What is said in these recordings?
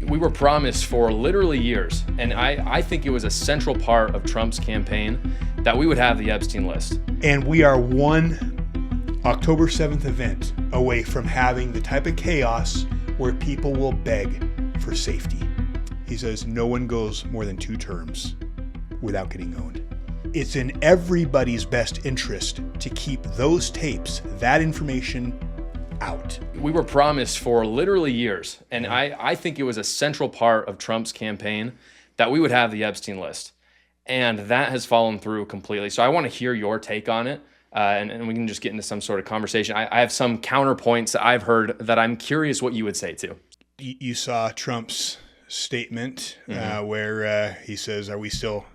We were promised for literally years, and I think it was a central part of Trump's campaign that we would have the Epstein list. And we are one October 7th event away from having the type of chaos where people will beg for safety. He says no one goes more than 2 terms without getting owned. It's in everybody's best interest to keep those tapes, that information, out. We were promised for literally years, and I think it was a central part of Trump's campaign that we would have the Epstein list. And that has fallen through completely. So I want to hear your take on it, and we can just get into some sort of conversation. I have some counterpoints that I've heard that I'm curious what you would say to. You saw Trump's statement where he says, are we still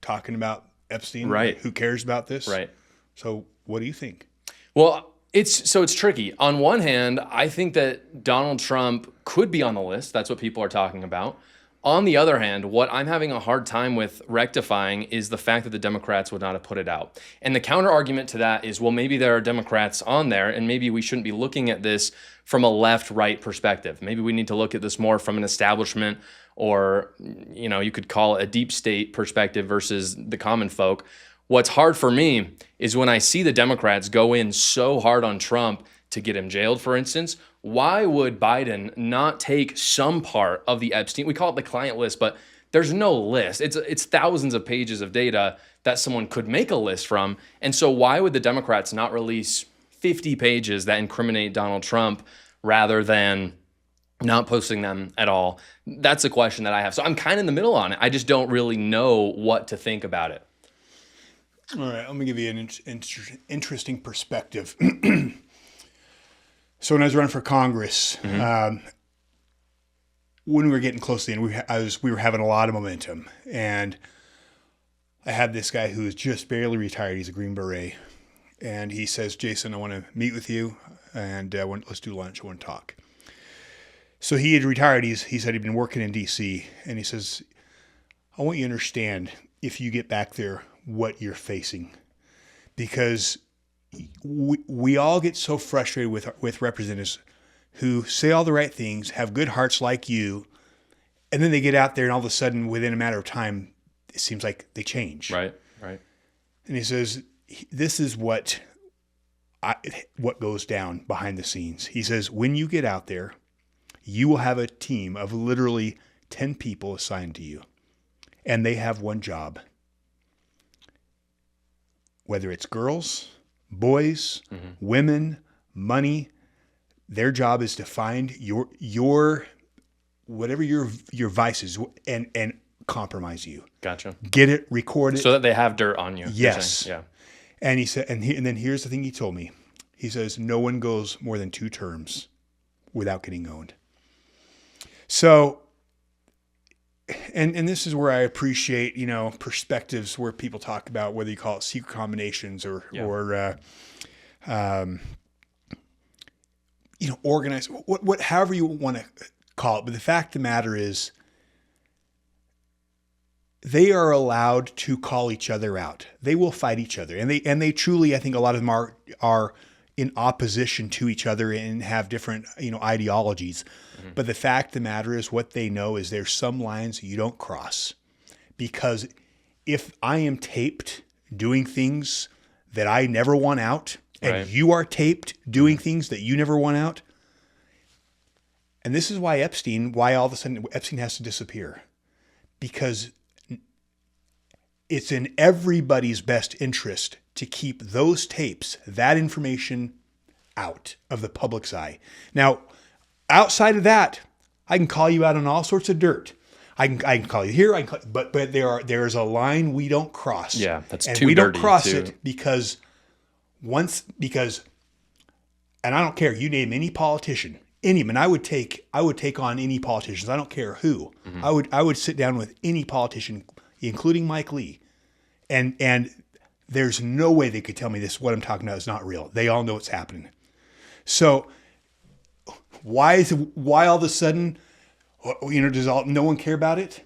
talking about Epstein? Right. Who cares about this? Right. So what do you think? Well, it's tricky. On one hand, I think that Donald Trump could be on the list. That's what people are talking about. On the other hand, what I'm having a hard time with rectifying is the fact that the Democrats would not have put it out. And the counter argument to that is, well, maybe there are Democrats on there, and maybe we shouldn't be looking at this from a left-right perspective. Maybe we need to look at this more from an establishment, or, you could call it a deep state perspective versus the common folk. What's hard for me is when I see the Democrats go in so hard on Trump to get him jailed, for instance. Why would Biden not take some part of the Epstein? We call it the client list, but there's no list. It's thousands of pages of data that someone could make a list from. And so why would the Democrats not release 50 pages that incriminate Donald Trump rather than not posting them at all? That's a question that I have. So I'm kind of in the middle on it. I just don't really know what to think about it. All right, let me give you an interesting perspective. So when I was running for Congress, when we were getting close to the end, we were having a lot of momentum, and I had this guy who is just barely retired. He's a Green Beret, and he says, "Jason, I want to meet with you, and let's do lunch. I want to talk." So he had retired. He said he'd been working in D.C., and he says, "I want you to understand, if you get back there, what you're facing, because we all get so frustrated with representatives who say all the right things, have good hearts like you, and then they get out there and all of a sudden, within a matter of time, it seems like they change." Right. And he says, this is what goes down behind the scenes. He says, when you get out there, you will have a team of literally 10 people assigned to you, and they have one job. Whether it's girls, boys, women, money, their job is to find your whatever your vices and compromise you. Gotcha. Get it, record it, so that they have dirt on you. Yes. Yeah. And he said, and then here's the thing he told me. He says no one goes more than 2 terms without getting owned. So, and this is where I appreciate, perspectives where people talk about whether you call it secret combinations or organized, however you want to call it. But the fact of the matter is, they are allowed to call each other out. They will fight each other, and they truly, I think, a lot of them are in opposition to each other and have different, ideologies. Mm-hmm. But the fact of the matter is, what they know is there's some lines you don't cross, because if I am taped doing things that I never want out, and you are taped doing things that you never want out, and this is why all of a sudden Epstein has to disappear, because it's in everybody's best interest to keep those tapes, that information, out of the public's eye. Now, outside of that, I can call you out on all sorts of dirt. I can call you here, but there is a line we don't cross. Yeah, that's and too we dirty don't cross too. it because, and I don't care. You name any politician, and I would take on any politicians. I don't care who. Mm-hmm. I would sit down with any politician, including Mike Lee, and there's no way they could tell me what I'm talking about is not real. They all know what's happening. So why all of a sudden, does no one care about it?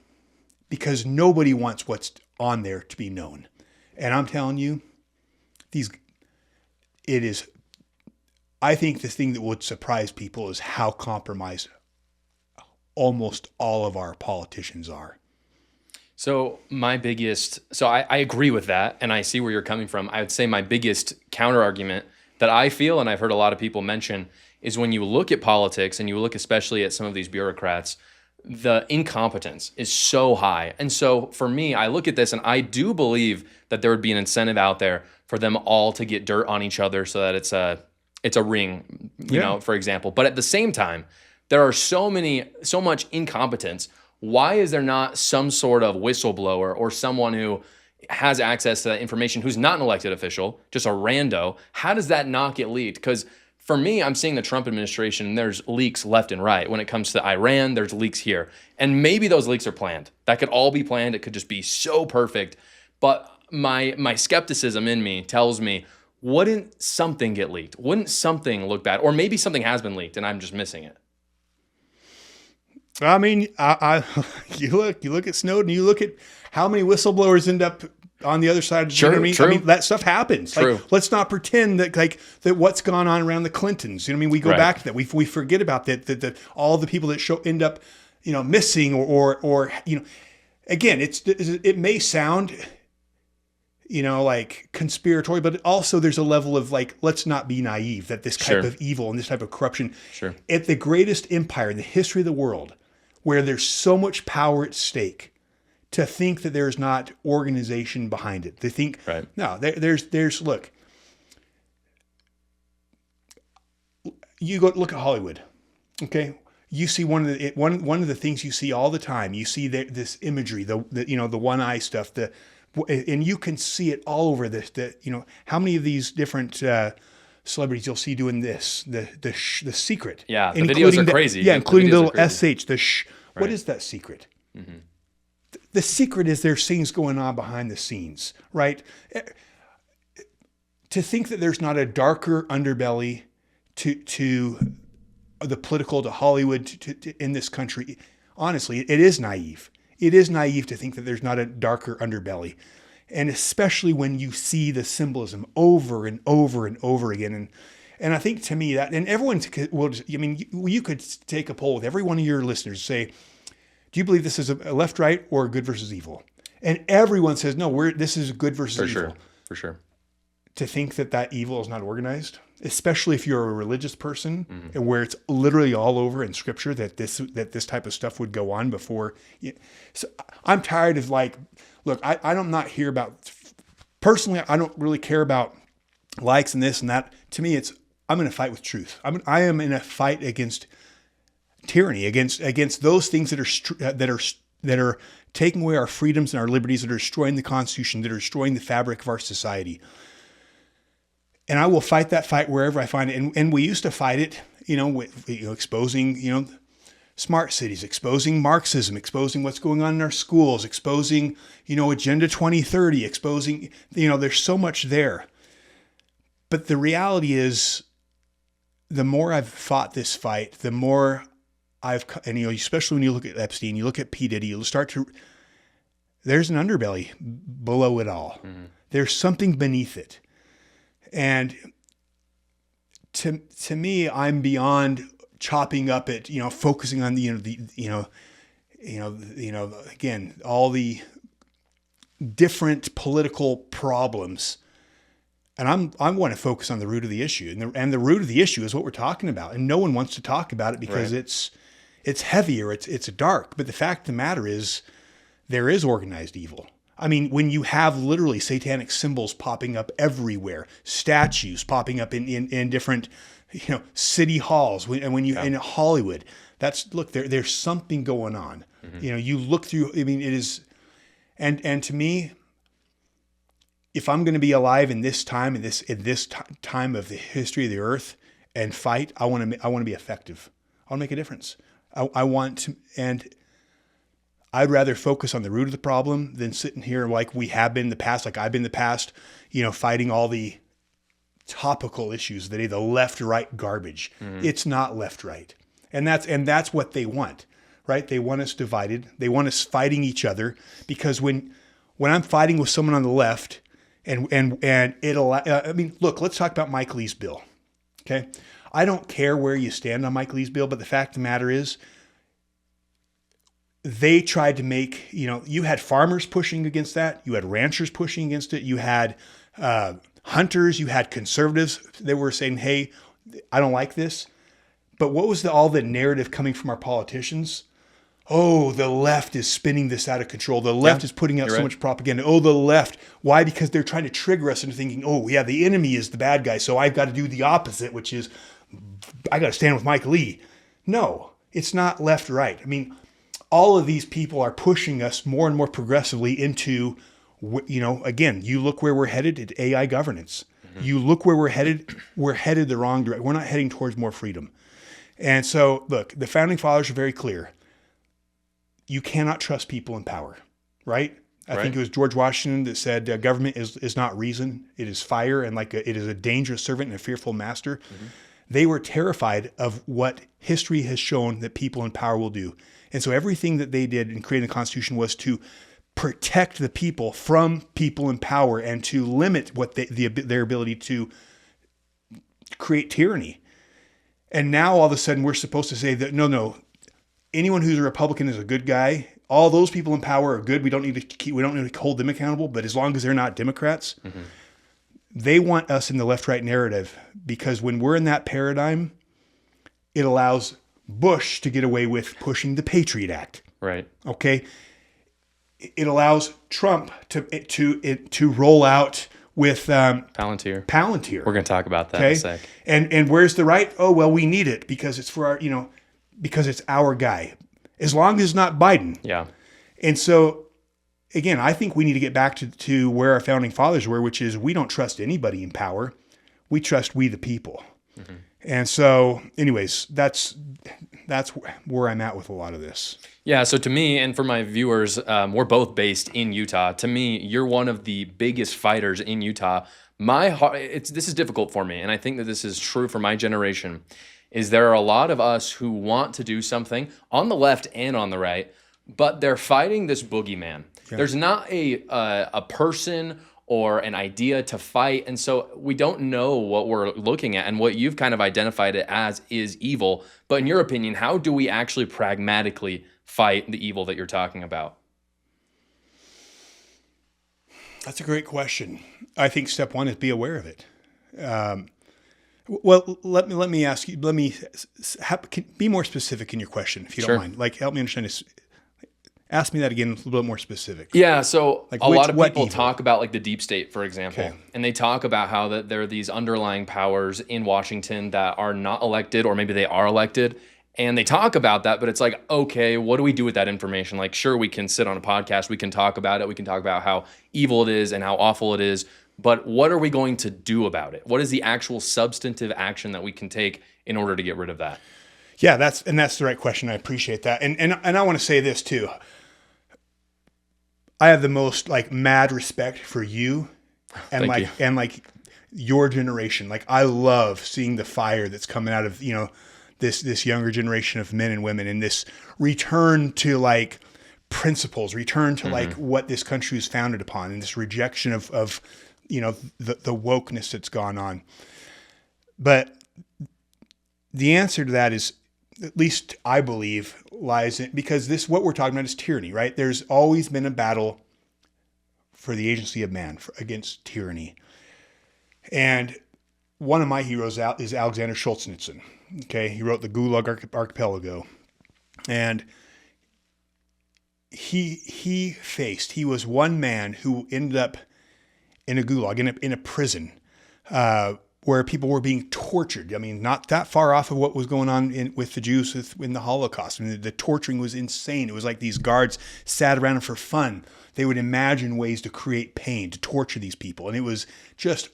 Because nobody wants what's on there to be known. And I'm telling you, I think the thing that would surprise people is how compromised almost all of our politicians are. So I agree with that, and I see where you're coming from. I would say my biggest counter argument that I feel, and I've heard a lot of people mention, is when you look at politics and you look especially at some of these bureaucrats, the incompetence is so high. And so for me, I look at this and I do believe that there would be an incentive out there for them all to get dirt on each other so that it's a ring, you know, for example. But at the same time, there are so much incompetence. Why is there not some sort of whistleblower or someone who has access to that information who's not an elected official, just a rando? How does that not get leaked? Because for me, I'm seeing the Trump administration, and there's leaks left and right. When it comes to Iran, there's leaks here. And maybe those leaks are planned. That could all be planned. It could just be so perfect. But my skepticism in me tells me, wouldn't something get leaked? Wouldn't something look bad? Or maybe something has been leaked and I'm just missing it. I mean, you look at Snowden, you look at how many whistleblowers end up on the other side. Sure, you know what I mean? true. I mean, that stuff happens. True. Like, let's not pretend that what's gone on around the Clintons. You know what I mean? We go Right. back to that. We forget about that all the people that end up, you know, missing or you know, again, it may sound, you know, like conspiratorial, but also there's a level of like, let's not be naive that this type Sure. of evil and this type of corruption Sure. at the greatest empire in the history of the world, where there's so much power at stake, to think that there's not organization behind it. They think, Right. no, there's look, you go look at Hollywood, okay? You see one of the things you see all the time. You see this imagery, the you know, the one eye stuff, and you can see it all over this. You know, how many of these different celebrities you'll see doing this, the secret. Yeah, the videos are crazy. Yeah, including the videos little are crazy. sh. What Right. is that secret? Mm-hmm. The secret is there's things going on behind the scenes, right? To think that there's not a darker underbelly to the political, to Hollywood, to in this country, honestly, it is naive. It is naive to think that there's not a darker underbelly. And especially when you see the symbolism over and over and over again. And I think to me that, and everyone will, I mean, you could take a poll with every one of your listeners, say, do you believe this is a left, right, or good versus evil? And everyone says, no, this is good versus evil. For sure. To think that evil is not organized, especially if you're a religious person, and where it's literally all over in scripture that this type of stuff would go on before. So I'm tired of like, look, I'm not here about, personally, I don't really care about likes and this and that. To me, I'm in a fight with truth. I am in a fight against tyranny, against those things that are taking away our freedoms and our liberties, that are destroying the Constitution, that are destroying the fabric of our society. And I will fight that fight wherever I find it. And we used to fight it, you know, with exposing, you know, smart cities, exposing Marxism, exposing what's going on in our schools, exposing, you know, Agenda 2030, exposing, you know, there's so much there. But the reality is, the more I've fought this fight, the more and you know, especially when you look at Epstein, you look at P. Diddy, you'll start to, there's an underbelly below it all. Mm-hmm. There's something beneath it. And to me, I'm beyond chopping up it, you know, focusing on again, all the different political problems. And I want to focus on the root of the issue. And the root of the issue is what we're talking about. And no one wants to talk about it because Right. it's heavy or it's dark. But the fact of the matter is, there is organized evil. I mean, when you have literally satanic symbols popping up everywhere, statues popping up in different, you know, city halls, when you in Hollywood, there's something going on. Mm-hmm. You know, you look through. I mean, it is, and to me, if I'm going to be alive in this time, in this time of the history of the earth, and fight, I want to be effective. I want to make a difference. I want to, and I'd rather focus on the root of the problem than sitting here like we have been in the past, like I've been in the past, you know, fighting all the topical issues, the left-right garbage. Mm-hmm. It's not left-right. And that's what they want, right? They want us divided. They want us fighting each other, because when I'm fighting with someone on the left and I mean, look, let's talk about Mike Lee's bill. Okay. I don't care where you stand on Mike Lee's bill, but the fact of the matter is, they tried to make, you had farmers pushing against that. You had ranchers pushing against it. You had hunters. You had conservatives. They were saying, hey, I don't like this. But what was all the narrative coming from our politicians? Oh, the left is spinning this out of control. The left is putting out so much propaganda. Oh, the left. Why? Because they're trying to trigger us into thinking, oh, yeah, the enemy is the bad guy. So I've got to do the opposite, which is I got to stand with Mike Lee. No, it's not left, right. I mean, all of these people are pushing us more and more progressively into, again, you look where we're headed at AI governance. Mm-hmm. You look where we're headed the wrong direction. We're not heading towards more freedom. And so, look, the founding fathers are very clear. You cannot trust people in power, right? I think it was George Washington that said government is not reason. It is fire, and it is a dangerous servant and a fearful master. Mm-hmm. They were terrified of what history has shown that people in power will do. And so everything that they did in creating the Constitution was to protect the people from people in power and to limit their ability to create tyranny. And now all of a sudden we're supposed to say that, no, anyone who's a Republican is a good guy. All those people in power are good. We don't need to hold them accountable. But as long as they're not Democrats, mm-hmm. They want us in the left-right narrative, because when we're in that paradigm, it allows Bush to get away with pushing the Patriot Act. Right. Okay. It allows Trump to roll out with Palantir. Palantir. We're going to talk about that in a sec. And where's the right? Oh, well, we need it because it's for our, because it's our guy. As long as it's not Biden. Yeah. And so, again, I think we need to get back to where our founding fathers were, which is we don't trust anybody in power. We trust we the people. Mm-hmm. And so, anyways, that's where I'm at with a lot of this. Yeah, so to me, and for my viewers, we're both based in Utah. To me, you're one of the biggest fighters in Utah. This is difficult for me, and I think that this is true for my generation, is there are a lot of us who want to do something on the left and on the right, but they're fighting this boogeyman. Yeah. There's not a person or an idea to fight, and so we don't know what we're looking at, and what you've kind of identified it as is evil. But in your opinion, how do we actually pragmatically fight the evil that you're talking about? That's a great question. I think step one is be aware of it. Well, let me ask you. Be more specific in your question, if you don't mind. Help me understand this. Ask me that again, a little bit more specific. Yeah, so a lot of people talk about the deep state, for example, and they talk about how that there are these underlying powers in Washington that are not elected, or maybe they are elected, and they talk about that, but it's like, okay, what do we do with that information? Sure, we can sit on a podcast, we can talk about it, we can talk about how evil it is and how awful it is, but what are we going to do about it? What is the actual substantive action that we can take in order to get rid of that? Yeah, that's the right question. I appreciate that, and I want to say this too. I have the most mad respect for you and your generation. I love seeing the fire that's coming out of, this younger generation of men and women, and this return to principles, return to mm-hmm. What this country is founded upon, and this rejection of the wokeness that's gone on. But the answer to that is, at least I believe, lies in, because what we're talking about is tyranny, right? There's always been a battle for the agency of man against tyranny. And one of my heroes is Alexander Solzhenitsyn. Okay, he wrote the Gulag Archipelago. And he was one man who ended up in a gulag, in a prison, where people were being tortured. I mean, not that far off of what was going on with the Jews in the Holocaust. I mean, the torturing was insane. It was like these guards sat around for fun. They would imagine ways to create pain, to torture these people. And it was just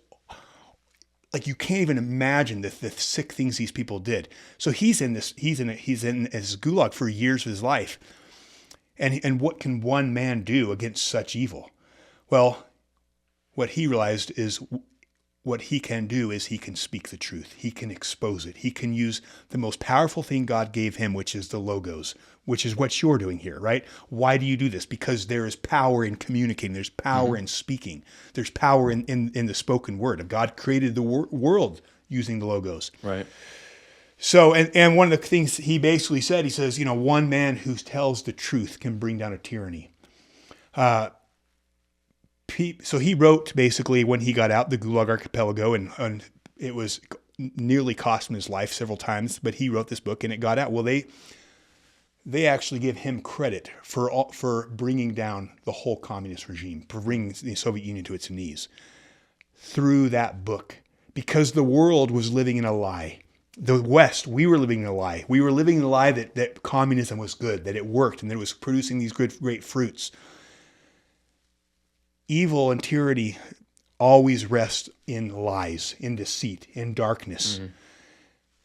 you can't even imagine the sick things these people did. So he's in this gulag for years of his life. And what can one man do against such evil? Well, what he realized is what he can do is he can speak the truth. He can expose it. He can use the most powerful thing God gave him, which is the logos, which is what you're doing here, right? Why do you do this? Because there is power in communicating. There's power in speaking. There's power in the spoken word. God created the world using the logos. Right. So, and one of the things he basically said, he says, one man who tells the truth can bring down a tyranny. So he wrote basically when he got out the Gulag Archipelago, and it was nearly cost him his life several times, but he wrote this book and it got out. Well, they actually give him credit for bringing down the whole communist regime, for bringing the Soviet Union to its knees through that book, because the world was living in a lie. The West, we were living in a lie. We were living in a lie that communism was good, that it worked, and that it was producing these great fruits. Evil and tyranny always rest in lies, in deceit, in darkness. Mm-hmm.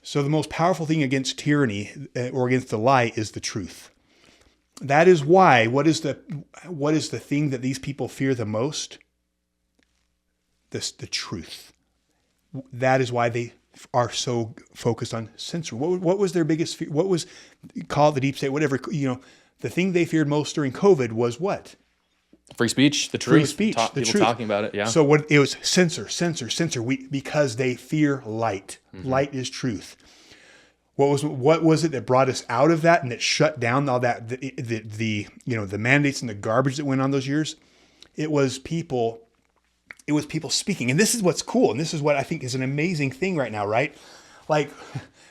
So the most powerful thing against tyranny or against the lie is the truth. That is why, what is the thing that these people fear the most? The truth. That is why they are so focused on censorship. What was their biggest fear? What was, call it the deep state, whatever, the thing they feared most during COVID was what? Free speech, the truth. Free speech, the people truth. Talking about it, yeah. So it was censor. Because they fear light. Mm-hmm. Light is truth. What was it that brought us out of that and that shut down all that, the mandates and the garbage that went on those years? It was people speaking. And this is what's cool. And this is what I think is an amazing thing right now, right? Like,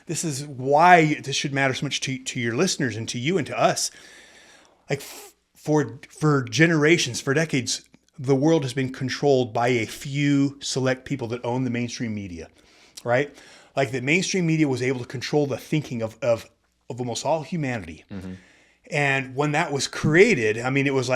this is why this should matter so much to your listeners and to you and to us. Like, for generations, for decades, the world has been controlled by a few select people that own the mainstream media, right? Like, the mainstream media was able to control the thinking of almost all humanity. Mm-hmm. And when that was created, I mean, it was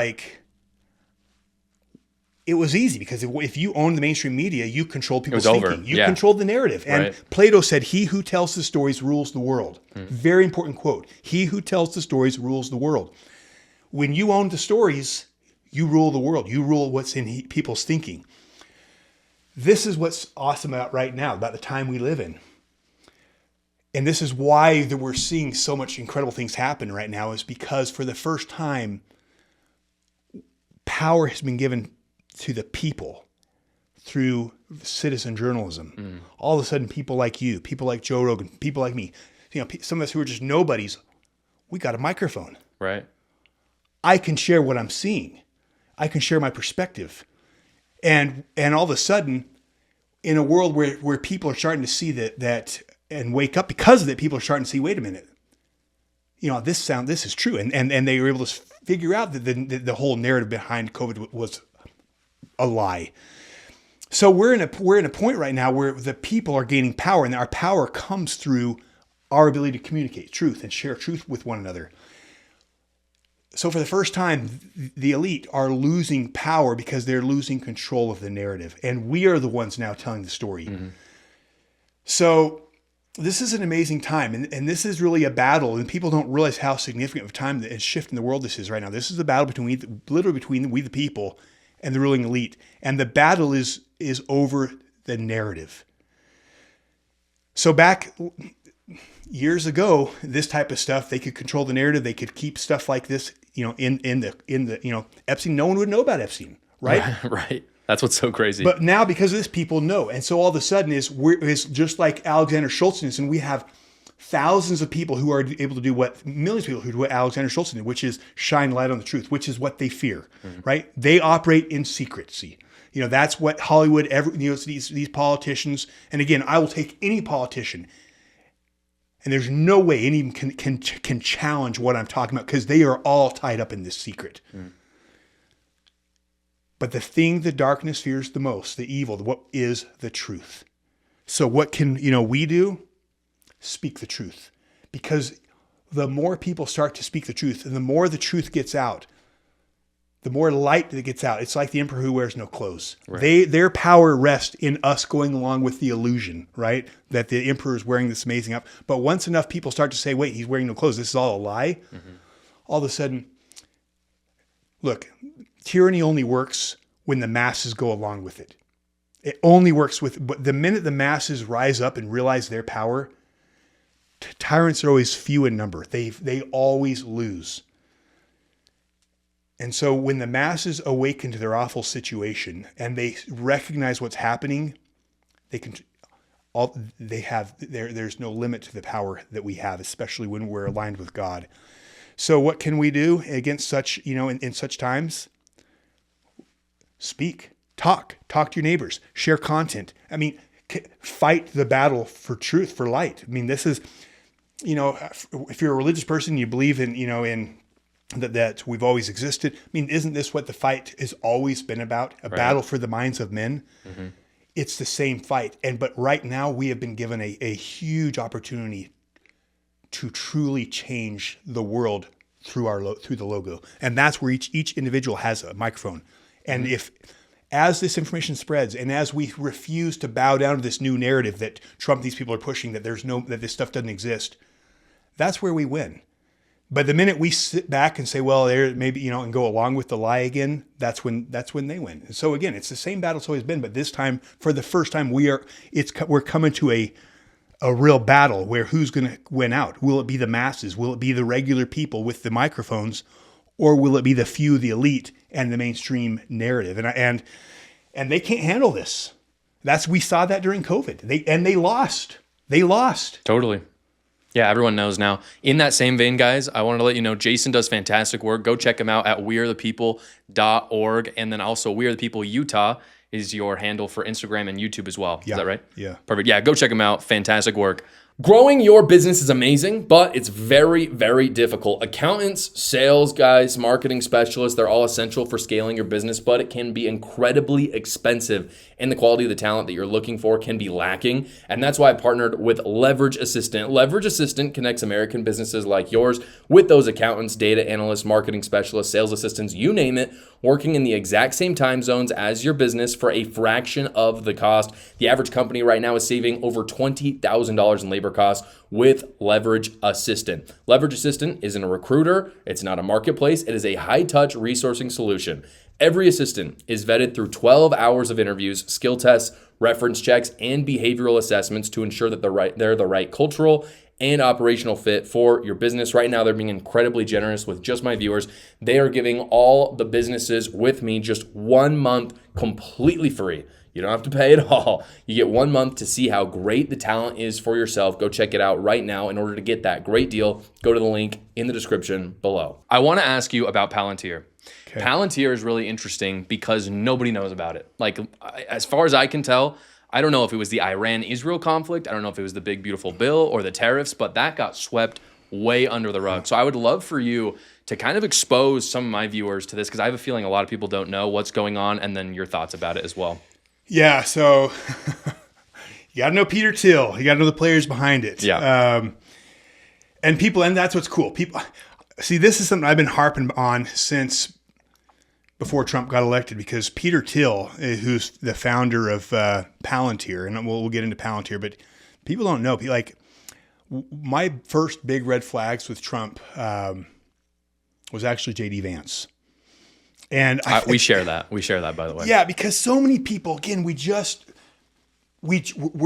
easy, because if you owned the mainstream media, you controlled people's thinking. You controlled the narrative. And right. Plato said, "He who tells the stories rules the world." Very important quote. He who tells the stories rules the world. When you own the stories, you rule the world. You rule what's in people's thinking. This is what's awesome about right now, about the time we live in. And this is why that we're seeing so much incredible things happen right now, is because for the first time, power has been given to the people through citizen journalism. Mm. All of a sudden, people like you, people like Joe Rogan, people like me, some of us who are just nobodies, we got a microphone. Right. I can share what I'm seeing. I can share my perspective. And all of a sudden, in a world where people are starting to see that and wake up because of that, people are starting to see, wait a minute, this is true. And they were able to figure out that the whole narrative behind COVID was a lie. So we're in a point right now where the people are gaining power, and our power comes through our ability to communicate truth and share truth with one another. So for the first time, the elite are losing power because they're losing control of the narrative. And we are the ones now telling the story. Mm-hmm. So this is an amazing time. And this is really a battle. And people don't realize how significant of a time and shift in the world this is right now. This is a battle between we the people and the ruling elite. And the battle is over the narrative. So back years ago, this type of stuff, they could control the narrative. They could keep stuff like this, in the Epstein. No one would know about Epstein, right? Right. That's what's so crazy. But now, because of this, people know, and so all of a sudden is just like Alexander Schultz, and we have thousands of people who are able to do millions of people who do what Alexander Schultz did, which is shine light on the truth, which is what they fear, right? They operate in secrecy. That's what Hollywood. It's these politicians, and again, I will take any politician. And there's no way anyone can challenge what I'm talking about, because they are all tied up in this secret. Mm. But the thing the darkness fears the most, the evil, what is the truth? So what can we do? Speak the truth. Because the more people start to speak the truth, and the more the truth gets out, the more light that gets out. It's like the emperor who wears no clothes. Right. Their power rests in us going along with the illusion, right? That the emperor is wearing this amazing outfit. But once enough people start to say, wait, he's wearing no clothes, this is all a lie. Mm-hmm. All of a sudden, look, tyranny only works when the masses go along with it. It only works but the minute the masses rise up and realize their power, tyrants are always few in number. They always lose. And so when the masses awaken to their awful situation and they recognize what's happening, there's no limit to the power that we have, especially when we're aligned with God. So what can we do against such, in such times? Speak, talk to your neighbors, share content. I mean, fight the battle for truth, for light. I mean, this is, if you're a religious person, you believe in that we've always existed. I mean, isn't this what the fight has always been about? A battle for the minds of men. Mm-hmm. It's the same fight. But right now we have been given a huge opportunity to truly change the world through the logo. And that's where each individual has a microphone. And as this information spreads, and as we refuse to bow down to this new narrative that these people are pushing, that that this stuff doesn't exist, that's where we win. But the minute we sit back and say, well, there maybe, and go along with the lie again, that's when they win. And so again, it's the same battle it's always been, but this time, for the first time, we're coming to a real battle where who's going to win out? Will it be the masses? Will it be the regular people with the microphones? Or will it be the few, the elite, and the mainstream narrative? And they can't handle this. We saw that during COVID. They lost. They lost. Totally. Yeah, everyone knows now. In that same vein, guys, I wanted to let you know Jason does fantastic work. Go check him out at wearethepeople.org. And then also We Are the People Utah is your handle for Instagram and YouTube as well. Yeah. Is that right? Yeah. Perfect. Yeah, go check him out. Fantastic work. Growing your business is amazing, but it's very, very difficult. Accountants, sales guys, marketing specialists, they're all essential for scaling your business, but it can be incredibly expensive, and the quality of the talent that you're looking for can be lacking. And that's why I partnered with Leverage Assistant. Leverage Assistant connects American businesses like yours with those accountants, data analysts, marketing specialists, sales assistants, you name it, working in the exact same time zones as your business for a fraction of the cost. The average company right now is saving over $20,000 in labor costs with Leverage Assistant. Leverage Assistant isn't a recruiter. It's not a marketplace. It is a high-touch resourcing solution. Every assistant is vetted through 12 hours of interviews, skill tests, reference checks, and behavioral assessments to ensure that they're the right cultural and operational fit for your business. Right now, they're being incredibly generous with just my viewers. They are giving all the businesses with me just 1 month completely free. You don't have to pay at all. You get 1 month to see how great the talent is for yourself. Go check it out right now. In order to get that great deal, go to the link in the description below. I want to ask you about Palantir. Okay. Palantir is really interesting because nobody knows about it. Like, as far as I can tell, I don't know if it was the Iran-Israel conflict. I don't know if it was the big, beautiful bill or the tariffs, but that got swept way under the rug. So I would love for you to kind of expose some of my viewers to this, because I have a feeling a lot of people don't know what's going on, and then your thoughts about it as well. Yeah, so you got to know Peter Thiel. You got to know the players behind it. Yeah. And that's what's cool. People see, this is something I've been harping on since before Trump got elected, because Peter Thiel, who's the founder of Palantir, and we'll get into Palantir, but people don't know. Like, my first big red flags with Trump was actually J.D. Vance. And we share that. We share that, by the way. Yeah, because so many people, again, we're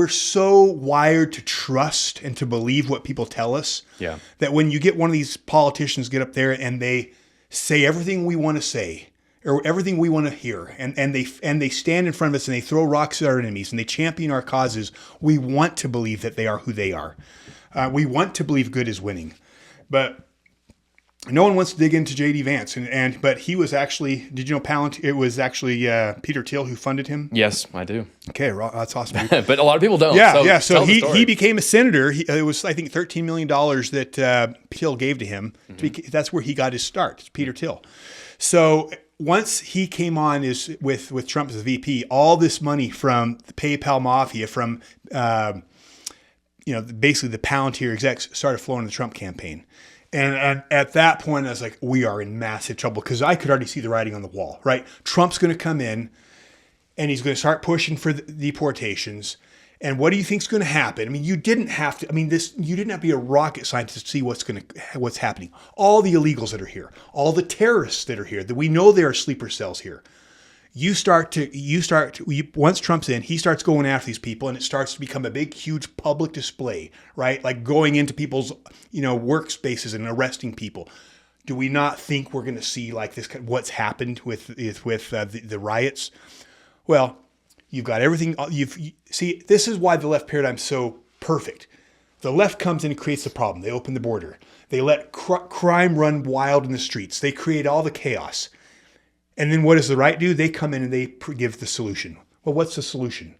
so wired to trust and to believe what people tell us. Yeah. That when you get one of these politicians get up there and they say everything we want to say, or everything we want to hear, and they stand in front of us and they throw rocks at our enemies and they champion our causes, we want to believe that they are who they are. We want to believe good is winning. But no one wants to dig into J.D. Vance, but he was actually, did you know Palantir? It was actually Peter Thiel who funded him. Yes, I do. Okay, that's awesome. But a lot of people don't. Yeah. So he became a senator. It was, I think, $13 million that Thiel gave to him. Mm-hmm. That's where he got his start. It's Peter Thiel. So once he came on with Trump as VP, all this money from the PayPal mafia, from basically the Palantir execs, started flowing to the Trump campaign. And at that point, I was like, we are in massive trouble, because I could already see the writing on the wall, right? Trump's going to come in and he's going to start pushing for the deportations. And what do you think is going to happen? I mean, you didn't have to be a rocket scientist to see what's happening. All the illegals that are here, all the terrorists that are here, that we know there are sleeper cells here. Once Trump's in, he starts going after these people, and it starts to become a big, huge public display, right? Like going into people's, workspaces and arresting people. Do we not think we're going to see like this, what's happened with the riots? Well, You've got everything. See, this is why the left paradigm is so perfect. The left comes in and creates the problem. They open the border. They let crime run wild in the streets. They create all the chaos. And then what does the right do? They come in and they give the solution. Well, what's the solution?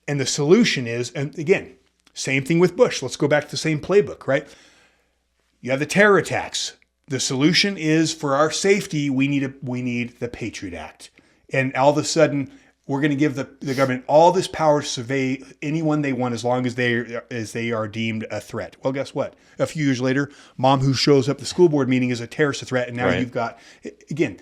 And the solution is, and again, same thing with Bush. Let's go back to the same playbook, right? You have the terror attacks. The solution is, for our safety, we need the Patriot Act. And all of a sudden, we're going to give the government all this power to survey anyone they want as long as they are deemed a threat. Well, guess what? A few years later, mom who shows up at the school board meeting is a terrorist threat. And now you've got, again,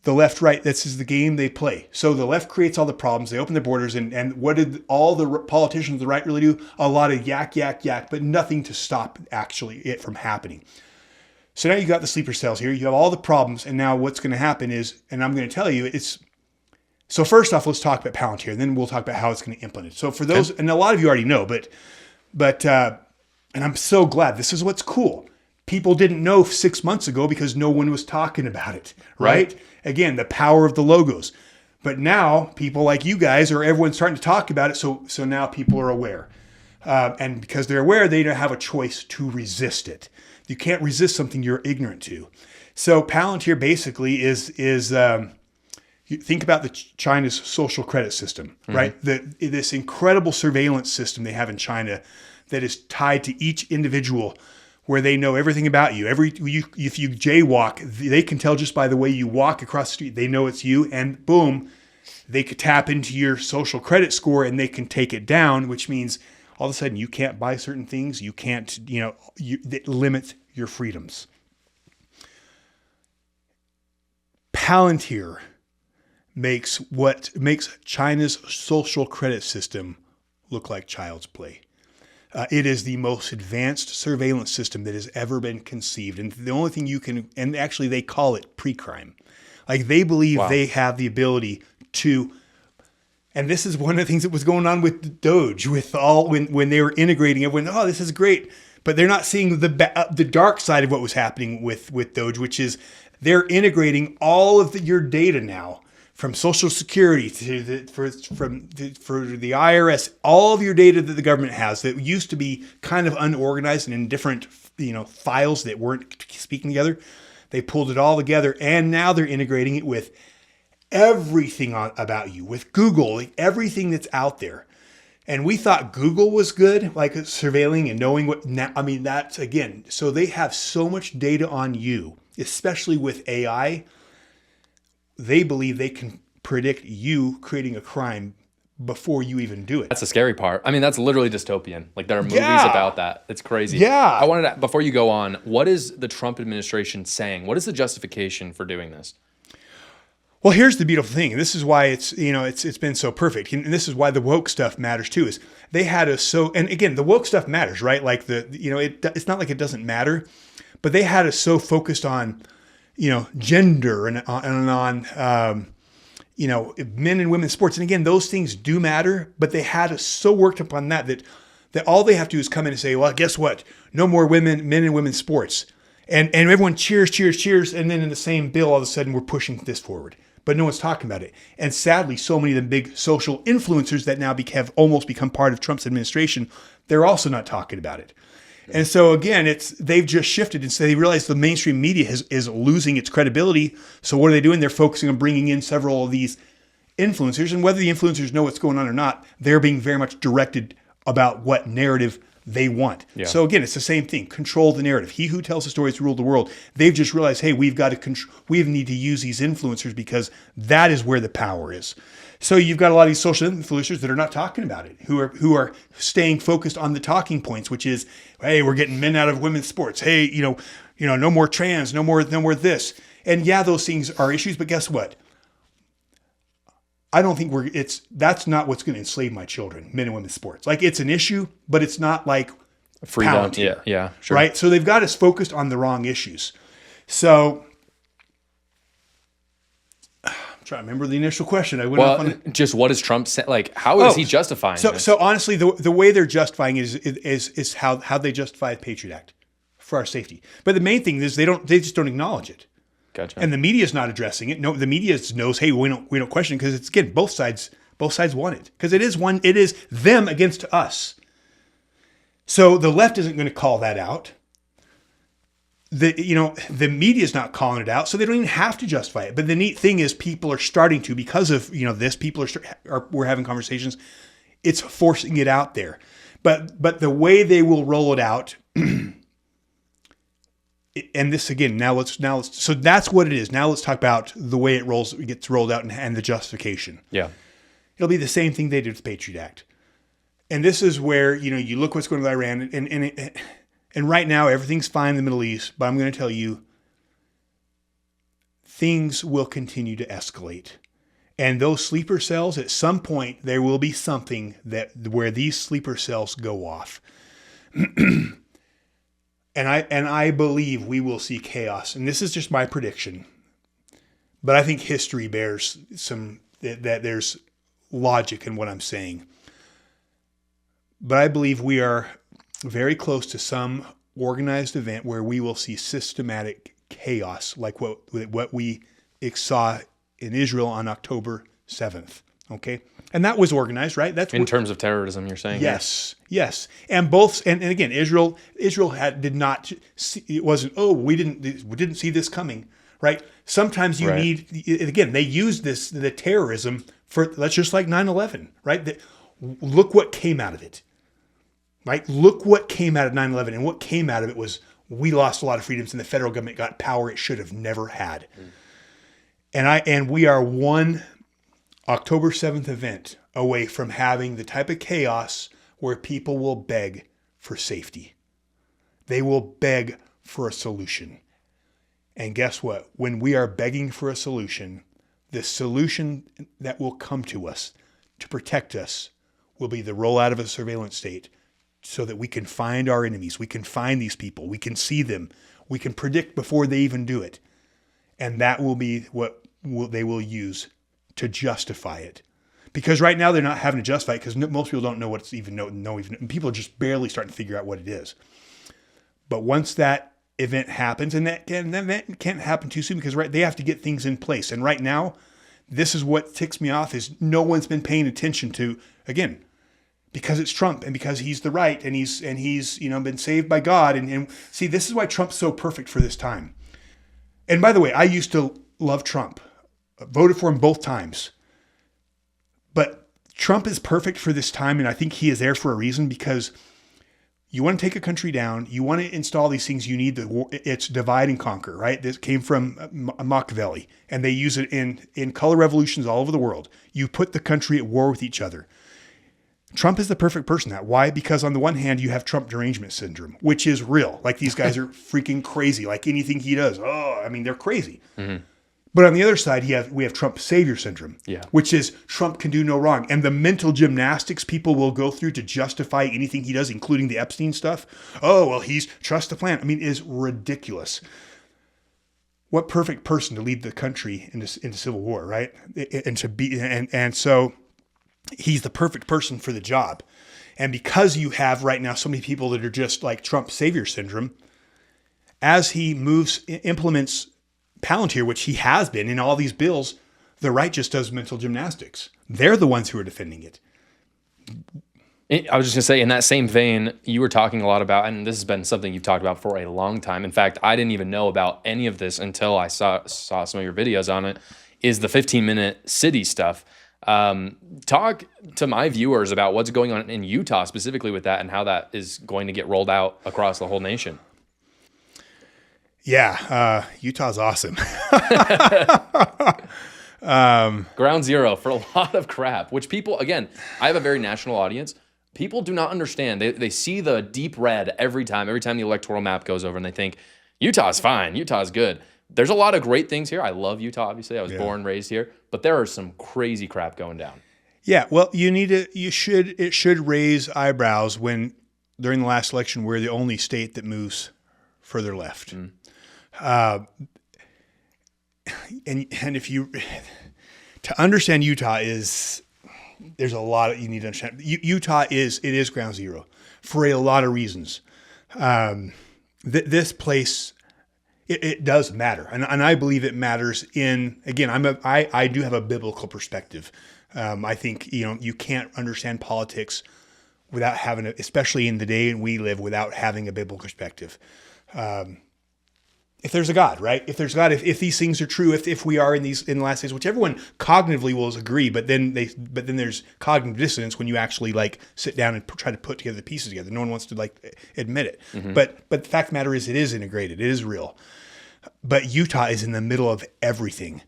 the left, right, this is the game they play. So the left creates all the problems. They open the borders. And what did all the politicians of the right really do? A lot of yak, but nothing to stop actually it from happening. So now you got the sleeper cells here. You have all the problems. And now what's going to happen is, and I'm going to tell you, so first off, let's talk about Palantir, and then we'll talk about how it's going to implement it. So for those, and a lot of you already know, but and I'm so glad. This is what's cool. People didn't know 6 months ago because no one was talking about it, right? Again, the power of the logos. But now people like you guys or everyone's starting to talk about it. So now people are aware. And because they're aware, they don't have a choice to resist it. You can't resist something you're ignorant to. So Palantir basically is you think about China's social credit system, right? This incredible surveillance system they have in China that is tied to each individual, where they know everything about you. If you jaywalk, they can tell just by the way you walk across the street. They know it's you, and boom, they could tap into your social credit score and they can take it down, which means all of a sudden you can't buy certain things. You can't, it limits your freedoms. Palantir makes China's social credit system look like child's play. It is the most advanced surveillance system that has ever been conceived. And the only thing and actually they call it pre-crime. Like they believe they have the ability to, and this is one of the things that was going on with Doge, when they were integrating everyone, oh, this is great. But they're not seeing the dark side of what was happening with Doge, which is they're integrating all of your data now, from Social Security to for the IRS, all of your data that the government has that used to be kind of unorganized and in different files that weren't speaking together. They pulled it all together, and now they're integrating it with everything about you, with Google, like everything that's out there. And we thought Google was good, like surveilling and knowing what. That's again. So they have so much data on you, especially with AI. They believe they can predict you creating a crime before you even do it. That's the scary part. I mean, that's literally dystopian. Like there are movies about that. It's crazy. Yeah. I wanted to, before you go on, what is the Trump administration saying? What is the justification for doing this? Well, here's the beautiful thing. This is why it's been so perfect. And this is why the woke stuff matters too, is they had us and again, the woke stuff matters, right? Like it's not like it doesn't matter, but they had us so focused on, gender and on men and women's sports. And again, those things do matter, but they had us so worked up on that all they have to do is come in and say, well, guess what? No more men and women's sports. And everyone cheers. And then in the same bill, all of a sudden we're pushing this forward, but no one's talking about it. And sadly, so many of the big social influencers that now have almost become part of Trump's administration, they're also not talking about it. And so again, they've just shifted, and so they realize the mainstream media is losing its credibility. So what are they doing? They're focusing on bringing in several of these influencers, and whether the influencers know what's going on or not, they're being very much directed about what narrative they want. Yeah. So again, it's the same thing. Control the narrative. He who tells the stories rule the world. They've just realized, hey, we need to use these influencers because that is where the power is. So you've got a lot of these social influencers that are not talking about it, who are staying focused on the talking points, which is, hey, we're getting men out of women's sports. Hey, no more trans, no more this. And yeah, those things are issues, but guess what? I don't think that's not what's going to enslave my children, men and women's sports. Like it's an issue, but it's not like freedom. Palantir, Yeah, sure. Right? So they've got us focused on the wrong issues. So I'm trying to remember the initial question. I went off on just what does Trump say? Like, how is he justifying this? So honestly, the way they're justifying is how they justify the Patriot Act for our safety. But the main thing is they just don't acknowledge it. Gotcha. And the media is not addressing it. No, the media knows, hey, we don't question it, because it's, again, both sides want it, because it is them against us. So the left isn't going to call that out. The media is not calling it out, so they don't even have to justify it. But the neat thing is, people are starting to, because of this. People we're having conversations. It's forcing it out there. But the way they will roll it out, and this again, now let's so that's what it is. Now let's talk about the way it gets rolled out and the justification. Yeah, it'll be the same thing they did with the Patriot Act. And this is where, you look what's going on with Iran, and right now everything's fine in the Middle East, but I'm going to tell you, things will continue to escalate. And those sleeper cells, at some point, there will be something where these sleeper cells go off. And I believe we will see chaos. And this is just my prediction. But I think history bears that there's logic in what I'm saying. But I believe we are very close to some organized event where we will see systematic chaos, like what we saw in Israel on October 7th. Okay. And that was organized, right? That's in terms of terrorism, you're saying? Yes. Yes. And again, Israel did not see, it wasn't, we didn't see this coming, right? Sometimes you need, again, they use the terrorism that's just like 9/11, right? Look what came out of it. Right? Look what came out of 9/11, and what came out of it was we lost a lot of freedoms, and the federal government got power it should have never had. And we are one October 7th event away from having the type of chaos where people will beg for safety. They will beg for a solution. And guess what? When we are begging for a solution, the solution that will come to us to protect us will be the rollout of a surveillance state, so that we can find our enemies. We can find these people. We can see them. We can predict before they even do it. And that will be what they will use to justify it. Because right now they're not having to justify it, because most people don't know what it's even and people are just barely starting to figure out what it is. But once that event happens, and that event can't happen too soon, because they have to get things in place. And right now, this is what ticks me off, is no one's been paying attention to, again, because it's Trump, and because he's the right, and he's been saved by God. And see, this is why Trump's so perfect for this time. And by the way, I used to love Trump. Voted for him both times. But Trump is perfect for this time, and I think he is there for a reason, because you want to take a country down, you want to install these things, you need it's divide and conquer, right? This came from Machiavelli, and they use it in color revolutions all over the world. You put the country at war with each other. Trump is the perfect person for that. Why? Because on the one hand, you have Trump derangement syndrome, which is real. Like, these guys are freaking crazy. Like, anything he does, they're crazy. Mm-hmm. But on the other side, we have Trump savior syndrome, which is Trump can do no wrong. And the mental gymnastics people will go through to justify anything he does, including the Epstein stuff. Oh, well, he's trust the plan. Is ridiculous. What perfect person to lead the country into civil war, right? And so he's the perfect person for the job. And because you have right now so many people that are just like Trump savior syndrome, as he implements Palantir, which he has been in all these bills, the right just does mental gymnastics. They're the ones who are defending it. I was just going to say, in that same vein, you were talking a lot about, and this has been something you've talked about for a long time. In fact, I didn't even know about any of this until I saw some of your videos on it, is the 15-minute city stuff. Talk to my viewers about what's going on in Utah specifically with that, and how that is going to get rolled out across the whole nation. Yeah, Utah's awesome. Ground zero for a lot of crap, which people, again, I have a very national audience. People do not understand. They see the deep red every time the electoral map goes over, and they think, Utah's fine, Utah's good. There's a lot of great things here. I love Utah, obviously. I was born, raised here. But there are some crazy crap going down. Yeah, well, it should raise eyebrows when, during the last election, we're the only state that moves further left. Mm. And if you, to understand Utah there's a lot you need to understand. Utah is ground zero for a lot of reasons. This place It does matter. And I believe it matters again, I do have a biblical perspective. I think, you can't understand politics without having especially in the day we live, without having a biblical perspective. If there's a God, right? If there's God, if these things are true, if we are in the last days, which everyone cognitively will agree, but then there's cognitive dissonance when you actually sit down and try to put together the pieces together. No one wants to admit it. Mm-hmm. But the fact of the matter is, it is integrated. It is real. But Utah is in the middle of everything.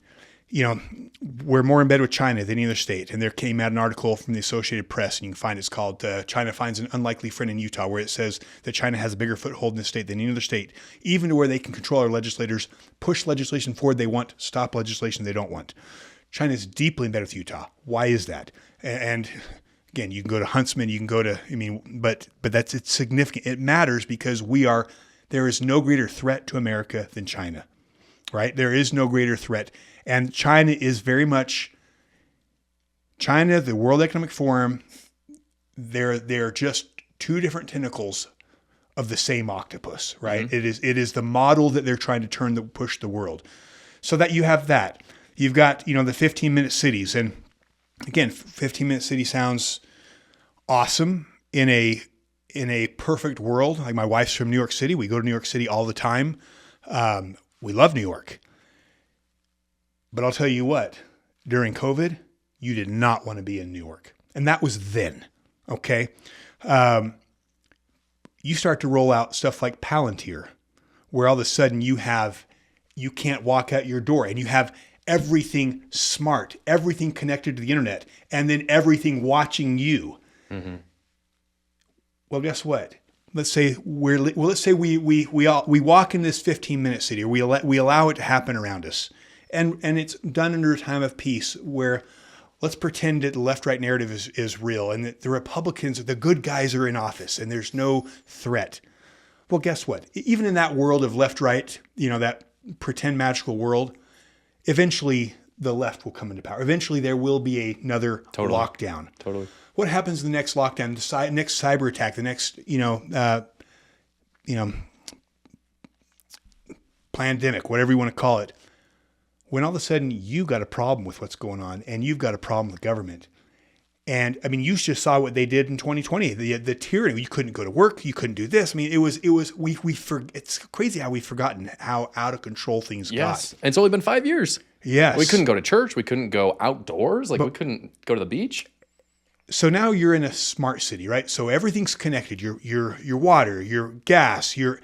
We're more in bed with China than any other state. And there came out an article from the Associated Press, and you can find it's called China Finds an Unlikely Friend in Utah, where it says that China has a bigger foothold in the state than any other state, even to where they can control our legislators, push legislation forward they want, stop legislation they don't want. China is deeply embedded with Utah. Why is that? And again, you can go to Huntsman, you can go to, but it's significant. It matters because there is no greater threat to America than China, right? There is no greater threat. And China is very much, the World Economic Forum, they're just two different tentacles of the same octopus, right? Mm-hmm. It is the model that they're trying to push the world. So that you have that. You've got, the 15-minute cities. And again, 15-minute city sounds awesome in a perfect world. Like, my wife's from New York City. We go to New York City all the time. We love New York. But I'll tell you what, during COVID, you did not want to be in New York. And that was then, okay? You start to roll out stuff like Palantir, where all of a sudden you can't walk out your door, and you have everything smart, everything connected to the internet, and then everything watching you. Mm-hmm. Well, guess what? Let's say we walk in this 15-minute city, or we allow it to happen around us. And it's done under a time of peace, where let's pretend that the left-right narrative is real, and that the Republicans, the good guys, are in office and there's no threat. Well, guess what? Even in that world of left-right, that pretend magical world, eventually the left will come into power. Eventually there will be another lockdown. Totally. What happens in the next lockdown, the next cyber attack, the next, pandemic, whatever you want to call it? When all of a sudden you got a problem with what's going on, and you've got a problem with government. And you just saw what they did in 2020, the tyranny. You couldn't go to work. You couldn't do this. It's crazy how we've forgotten how out of control things got. And it's only been 5 years. Yes. We couldn't go to church. We couldn't go outdoors. We couldn't go to the beach. So now you're in a smart city, right? So everything's connected. Your water, your gas, your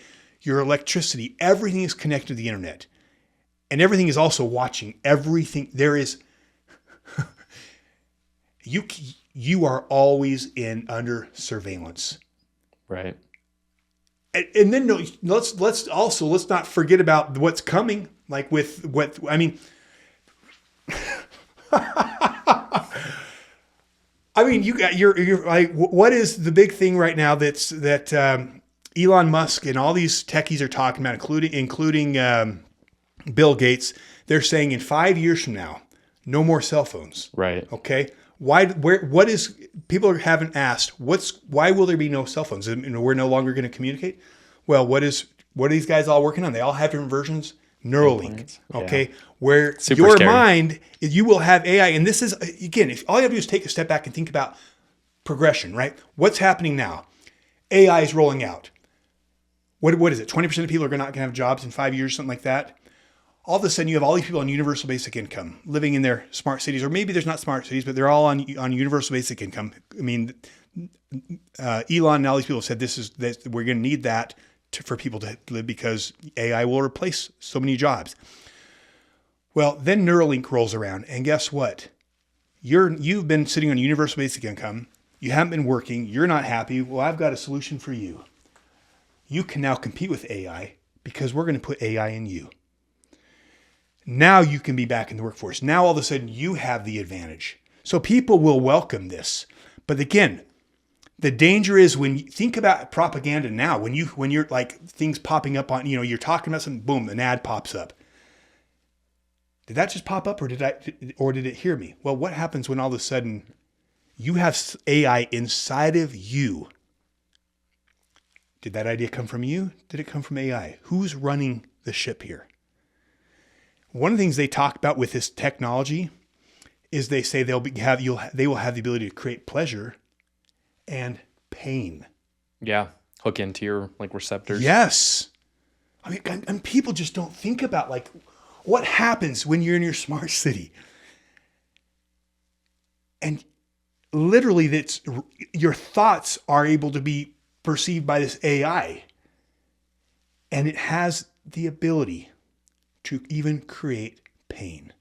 electricity, everything is connected to the internet. And everything is also watching everything. There is, you are always under surveillance, right? And then let's not forget about what's coming. Like with what you're like, what is the big thing right now that Elon Musk and all these techies are talking about, including Bill Gates? They're saying in 5 years from now, no more cell phones. Right. Okay. People haven't asked, why will there be no cell phones? We're no longer going to communicate. Well, what are these guys all working on? They all have different versions. Neuralink. Okay. Yeah. Where Super your scary. mind, you will have AI. And this is, again, if all you have to do is take a step back and think about progression, right? What's happening now? AI is rolling out. What is it? 20% of people are not going to have jobs in 5 years, something like that. All of a sudden, you have all these people on universal basic income living in their smart cities, or maybe there's not smart cities, but they're all on universal basic income. Elon and all these people have said we're going to need that for people to live, because AI will replace so many jobs. Well, then Neuralink rolls around, and guess what? You've been sitting on universal basic income. You haven't been working. You're not happy. Well, I've got a solution for you. You can now compete with AI, because we're going to put AI in you. Now you can be back in the workforce. Now all of a sudden you have the advantage. So people will welcome this. But again, the danger is when you think about propaganda now, when you're like things popping up on, you're talking about something, boom, an ad pops up. Did that just pop up, or did it hear me? Well, what happens when all of a sudden you have AI inside of you? Did that idea come from you? Did it come from AI? Who's running the ship here. One of the things they talk about with this technology is they say they will have the ability to create pleasure and pain. Yeah. Hook into your like receptors. Yes. I mean, and people just don't think about like what happens when you're in your smart city. And literally that's your thoughts are able to be perceived by this AI. And it has the ability to even create pain.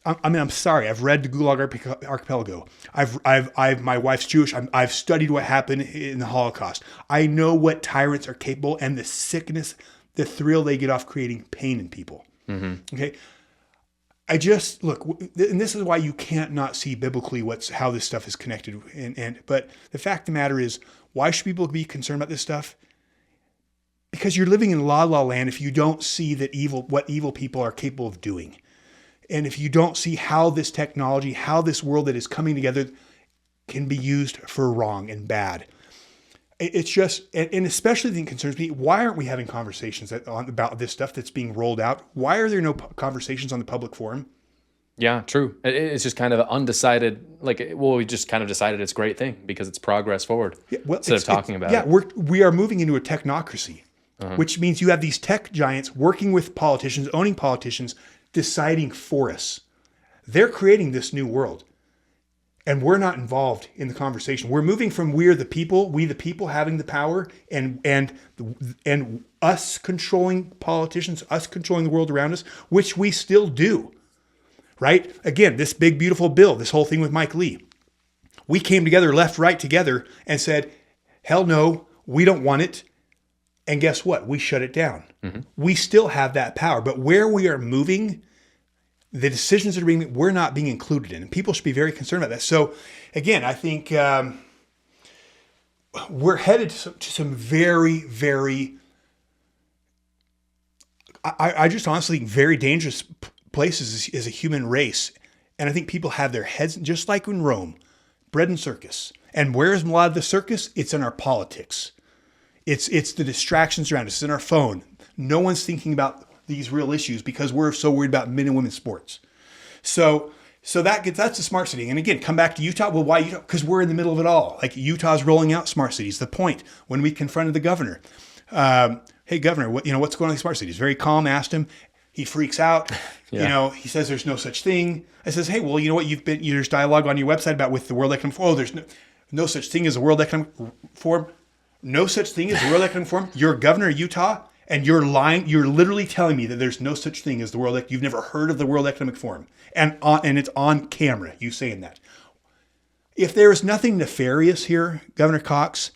I'm sorry. I've read the Gulag Archipelago. My wife's Jewish. I've studied what happened in the Holocaust. I know what tyrants are capable and the sickness, the thrill they get off creating pain in people. Mm-hmm. Okay. I just look, and this is why you can't not see biblically how this stuff is connected. But the fact of the matter is, why should people be concerned about this stuff? Because you're living in la la land if you don't see what evil people are capable of doing. And if you don't see how this technology, how this world that is coming together can be used for wrong and bad. It's just, and especially the thing that concerns me, why aren't we having conversations about this stuff that's being rolled out? Why are there no conversations on the public forum? Yeah, true. It's just kind of undecided. We just kind of decided it's a great thing because it's progress forward instead of talking about it. Yeah, we are moving into a technocracy, which means you have these tech giants working with politicians, owning politicians, deciding for us. They're creating this new world. And we're not involved in the conversation. We're moving from we the people having the power and us controlling politicians, us controlling the world around us, which we still do. Right? Again, this big, beautiful bill, this whole thing with Mike Lee. We came together, left, right together and said, hell no, we don't want it. And guess what? We shut it down. Mm-hmm. We still have that power. But where we are moving, the decisions that are being made, we're not being included in. And people should be very concerned about that. So again, I think we're headed to some very, very, I just honestly think very dangerous places as a human race. And I think people have their heads, just like in Rome, bread and circus. And where is a lot of the circus? It's in our politics. It's the distractions around us. It's in our phone. No one's thinking about these real issues because we're so worried about men and women's sports. So that's the smart city. And again, come back to Utah. Well, why Utah? Because we're in the middle of it all. Like Utah's rolling out smart cities. The point when we confronted the governor, hey governor, what's going on in smart cities? Very calm. Asked him. He freaks out. Yeah. He says there's no such thing. I says, hey, well, you know what? There's dialogue on your website about with the World Economic Forum. Oh, there's no such thing as a World Economic Forum. No such thing as the World Economic Forum. You're governor of Utah. And you're lying. You're literally telling me that there's no such thing as the World. You've never heard of the World Economic Forum, and it's on camera. You saying that. If there is nothing nefarious here, Governor Cox,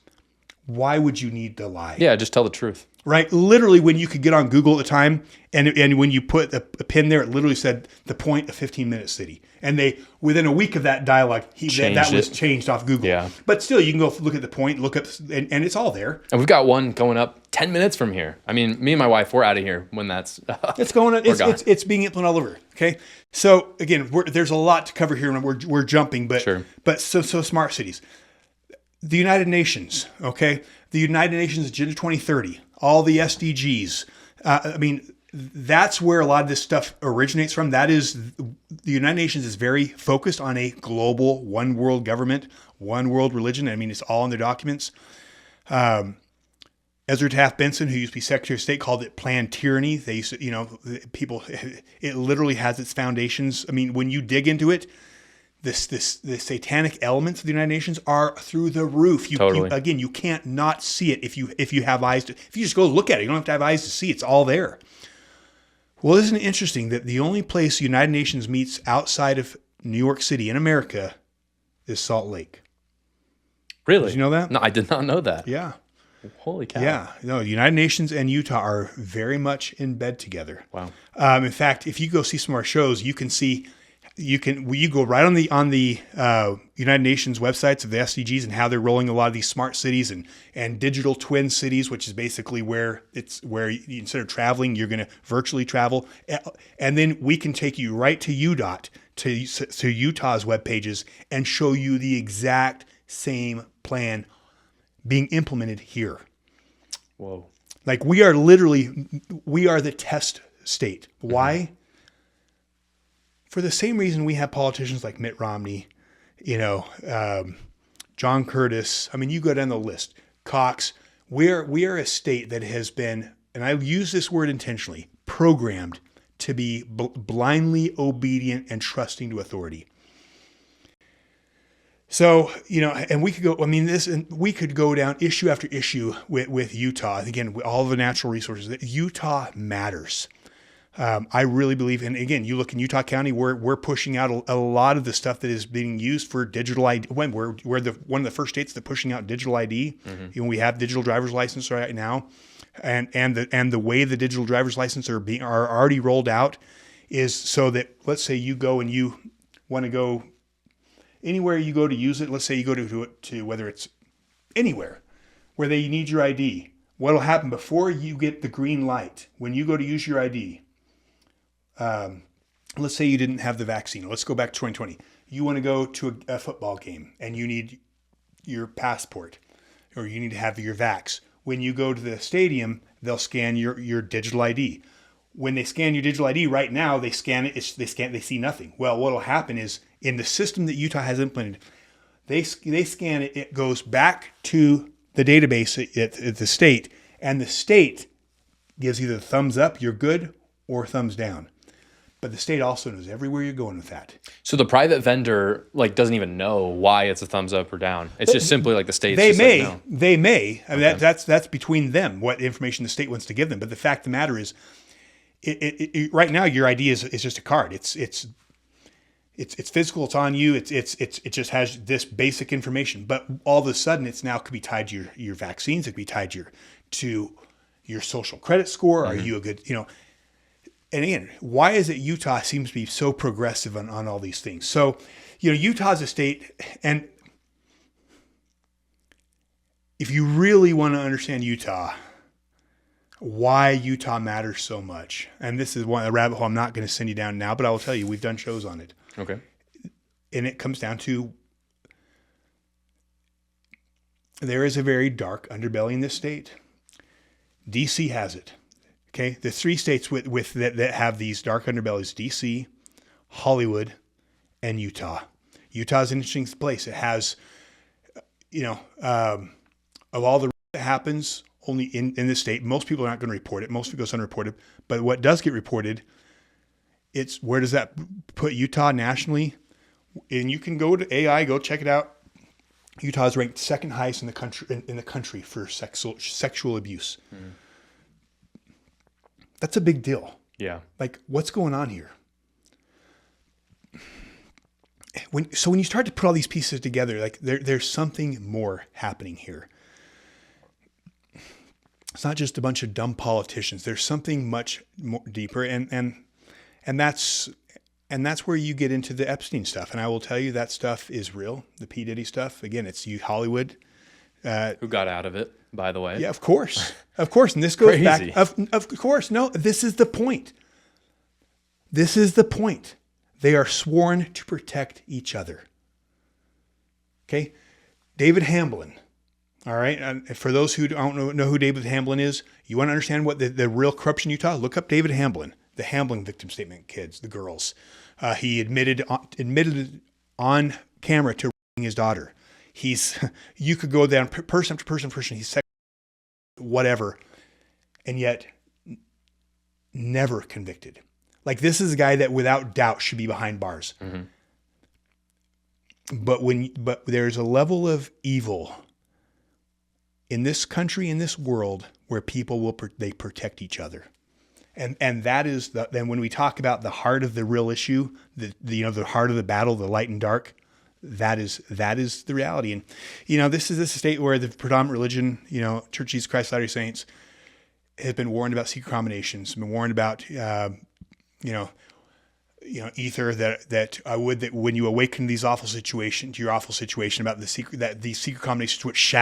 why would you need to lie? Yeah, just tell the truth. Right. Literally, when you could get on Google at the time, and when you put a pin there, it literally said the point of 15-minute city. And within a week of that dialogue, that was changed off Google. Yeah. But still, you can go look at the point, look up, and it's all there. And we've got one going up 10 minutes from here. I mean, me and my wife, we're out of here when that's it's going on. It's being implemented all over. Okay. So again, there's a lot to cover here, and we're jumping, but sure. But so smart cities, the United Nations. Okay, the United Nations Agenda 2030, all the SDGs. That's where a lot of this stuff originates from. That is, the United Nations is very focused on a global one world government, one world religion. I mean, it's all in their documents. Ezra Taft Benson, who used to be Secretary of State, called it planned tyranny. They used to, it literally has its foundations. I mean, when you dig into it, the satanic elements of the United Nations are through the roof. Totally. You can't not see it if you have eyes. If you just go look at it, you don't have to have eyes to see. It's all there. Well, isn't it interesting that the only place the United Nations meets outside of New York City in America is Salt Lake? Really? Did you know that? No, I did not know that. Yeah. Holy cow. Yeah. No, the United Nations and Utah are very much in bed together. Wow. In fact, if you go see some of our shows, you can see. You go right on the United Nations websites of the SDGs and how they're rolling a lot of these smart cities and digital twin cities, which is basically where instead of traveling, you're going to virtually travel. And then we can take you right to UDOT, to Utah's web pages, and show you the exact same plan being implemented here. Whoa. Like we are the test state. Why? For the same reason we have politicians like Mitt Romney, John Curtis. I mean, you go down the list. Cox. We are a state that has been, and I use this word intentionally, programmed to be blindly obedient and trusting to authority. So, and we could go, we could go down issue after issue with Utah. Again, with all the natural resources, that Utah matters. I really believe, and again, you look in Utah County, we're pushing out a lot of the stuff that is being used for digital ID. We're one of the first states that pushing out digital ID. Mm-hmm. We have digital driver's license right now, and the way the digital driver's license are already rolled out is so that, let's say you go and you want to go anywhere you go to use it. Let's say you go to whether it's anywhere where they need your ID. What'll happen before you get the green light when you go to use your ID? Let's say you didn't have the vaccine. Let's go back to 2020. You want to go to a football game and you need your passport or you need to have your vax. When you go to the stadium, they'll scan your digital ID. When they scan your digital ID right now, they scan it. They see nothing. Well, what'll happen is in the system that Utah has implemented, they scan it. It goes back to the database at the state, and the state gives either thumbs up, you're good, or thumbs down. But the state also knows everywhere you're going with that. So the private vendor doesn't even know why it's a thumbs up or down. It's just simply like the state's They just may. no. They may. I mean, that's between them, what information the state wants to give them. But the fact of the matter is, right now your ID is just a card. It's physical. It's on you. It just has this basic information. But all of a sudden, it's now could be tied to your vaccines. It could be tied to your social credit score. Mm-hmm. Are you a good And again, why is it Utah seems to be so progressive on all these things? So, Utah's a state, and if you really want to understand Utah, why Utah matters so much, and this is a rabbit hole I'm not going to send you down now, but I will tell you, we've done shows on it. Okay. And it comes down to there is a very dark underbelly in this state. DC has it. Okay, the three states with that have these dark underbellies: DC, Hollywood, and Utah. Utah's an interesting place. It has, of all the that happens only in this state, most people are not going to report it. Most of it goes unreported. But what does get reported, it's where does that put Utah nationally? And you can go to AI, go check it out. Utah is ranked second highest in the country for sexual abuse. Mm. That's a big deal. Yeah. Like, what's going on here? When you start to put all these pieces together, like there's something more happening here. It's not just a bunch of dumb politicians. There's something much more deeper, and that's where you get into the Epstein stuff. And I will tell you that stuff is real. The P. Diddy stuff. Again, it's Hollywood. Who got out of it, by the way. Yeah, of course. Of course. And this goes Crazy. back. Of course. No, this is the point. This is the point. They are sworn to protect each other. Okay? David Hamblin. All right? And for those who don't know who David Hamblin is, you want to understand what the real corruption in Utah? Look up David Hamblin, the Hamblin victim statement kids, the girls. He admitted on camera to raping his daughter. You could go down person after person, he's whatever, and yet never convicted. Like, this is a guy that without doubt should be behind bars. Mm-hmm. But there's a level of evil in this country, in this world, where people they protect each other. And that is then when we talk about the heart of the real issue, the heart of the battle, the light and dark, that is the reality. And, this is a state where the predominant religion, Church of Jesus Christ of Latter-day Saints, has been warned about secret combinations, been warned about, ether that when you awaken your awful situation about these secret combinations, which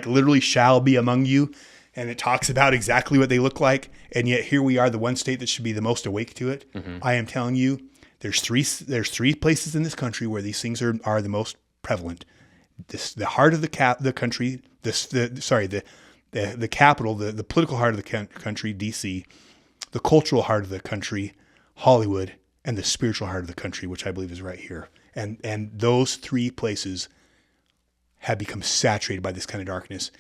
literally shall be among you. And it talks about exactly what they look like. And yet here we are, the one state that should be the most awake to it. Mm-hmm. I am telling you, there's three places in this country where these things are the most prevalent. The heart of the country, the the capital, the political heart of the country, D.C., the cultural heart of the country, Hollywood, and the spiritual heart of the country, which I believe is right here. And those three places have become saturated by this kind of darkness.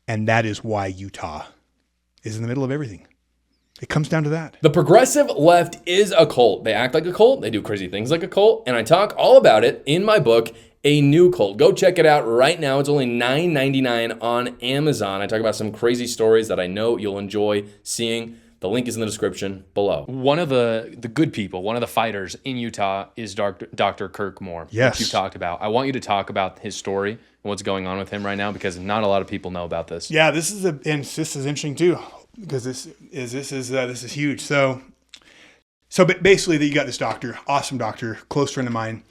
And that is why Utah is in the middle of everything. It comes down to that. The progressive left is a cult. They act like a cult. They do crazy things like a cult. And I talk all about it in my book, A New Cult. Go check it out right now. It's only $9.99 on Amazon. I talk about some crazy stories that I know you'll enjoy seeing. The link is in the description below. One of the good people, one of the fighters in Utah is Dr. Kirk Moore, yes, which you've talked about. I want you to talk about his story and what's going on with him right now, because not a lot of people know about this. Yeah, this is interesting too, because this is huge. So basically, you got this doctor, awesome doctor, close friend of mine.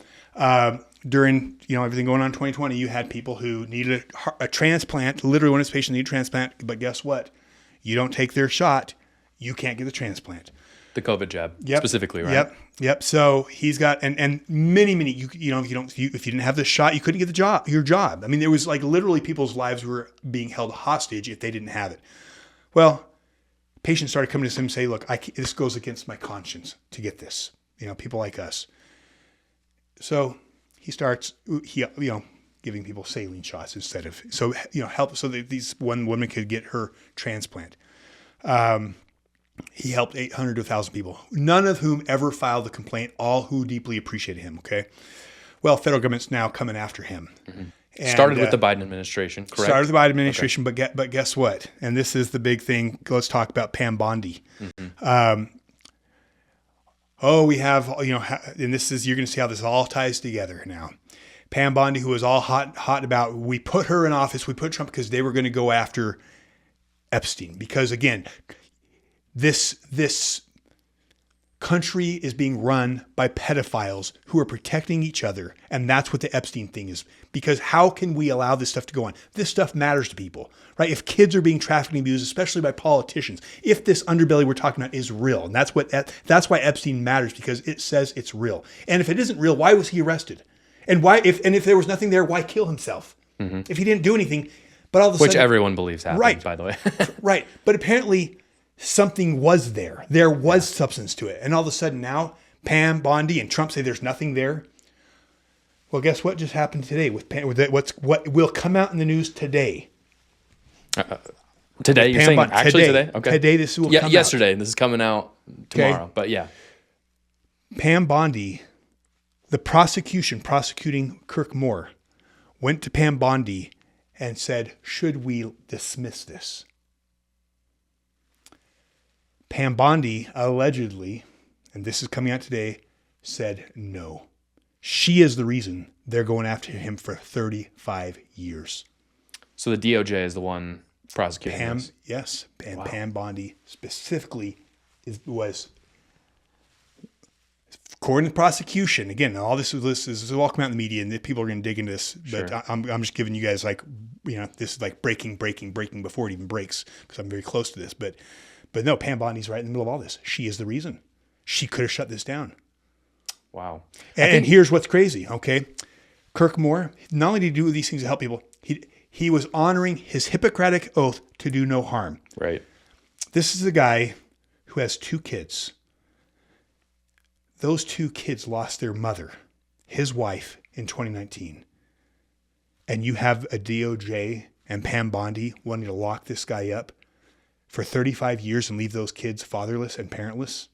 During everything going on in 2020, you had people who needed a transplant. Literally, one of his patients needed a transplant, but guess what? You don't take their shot, you can't get the transplant. The COVID jab, specifically, right? Yep. So he's got and many if you didn't have the shot, you couldn't get your job. I mean, there was like literally people's lives were being held hostage if they didn't have it. Well, patients started coming to him and say, "Look, this goes against my conscience to get this." People like us. So he starts, giving people saline shots instead of help so that these one woman could get her transplant. He helped 800 to 1,000 people, none of whom ever filed a complaint, all who deeply appreciated him, okay? Well, federal government's now coming after him. Mm-hmm. And, started with the Biden administration, correct? Started with the Biden administration, okay. But guess what? And this is the big thing. Let's talk about Pam Bondi. Mm-hmm. We have, and this is, you're going to see how this all ties together now. Pam Bondi, who was all hot about, we put her in office, we put Trump because they were going to go after Epstein. Because again, this country is being run by pedophiles who are protecting each other. And that's what the Epstein thing is. Because how can we allow this stuff to go on? This stuff matters to people, right? If kids are being trafficked and abused, especially by politicians, if this underbelly we're talking about is real, and that's why Epstein matters, because it says it's real. And if it isn't real, why was he arrested? And if there was nothing there, why kill himself? Mm-hmm. If he didn't do anything, but all of a sudden, which everyone believes happened, right, by the way. Right. But apparently something was there. There was substance to it. And all of a sudden now, Pam Bondi and Trump say there's nothing there. Well, guess what just happened today with Pam? What will come out in the news today? Today, you're saying actually today? Okay. Today, this will come yesterday. out. This is coming out tomorrow. Okay. But yeah. Pam Bondi, the prosecuting Kirk Moore, went to Pam Bondi and said, should we dismiss this? Pam Bondi allegedly, and this is coming out today, said no. She is the reason they're going after him for 35 years. So the DOJ is the one prosecuting this? Yes. And wow. Pam Bondi specifically was, according to the prosecution, again, all this is all coming out in the media, and people are going to dig into this, but sure. I'm just giving you guys this is like breaking before it even breaks, because I'm very close to this. But no, Pam Bondi's right in the middle of all this. She is the reason. She could have shut this down. Wow. And here's what's crazy, okay? Kirk Moore, not only did he do these things to help people, he was honoring his Hippocratic oath to do no harm. Right. This is a guy who has 2 kids. Those 2 kids lost their mother, his wife, in 2019. And you have a DOJ and Pam Bondi wanting to lock this guy up for 35 years and leave those kids fatherless and parentless.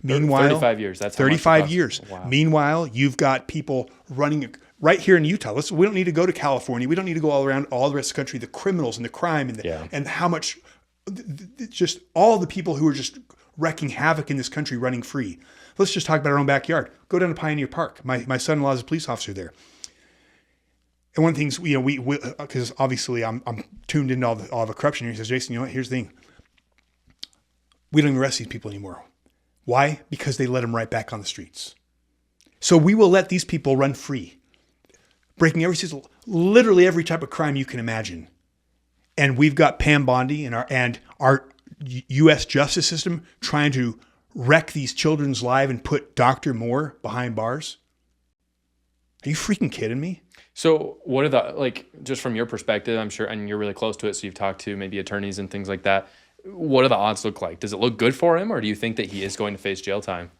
Meanwhile, 35 years. That's 35 years. Wow. Meanwhile, you've got people running right here in Utah. We don't need to go to California. We don't need to go all around all the rest of the country. The criminals and the crime and how much, just all the people who are just wrecking havoc in this country running free. Let's just talk about our own backyard. Go down to Pioneer Park. My son-in-law is a police officer there. And one of the things, we because obviously I'm tuned into all the corruption here. He says, Jason, here's the thing. We don't even arrest these people anymore. Why? Because they let them right back on the streets. So we will let these people run free, breaking literally every type of crime you can imagine. And we've got Pam Bondi and our U.S. justice system trying to wreck these children's lives and put Dr. Moore behind bars. Are you freaking kidding me? So what are the, like, just from your perspective, I'm sure, and you're really close to it, so you've talked to maybe attorneys and things like that. What do the odds look like? Does it look good for him, or do you think that he is going to face jail time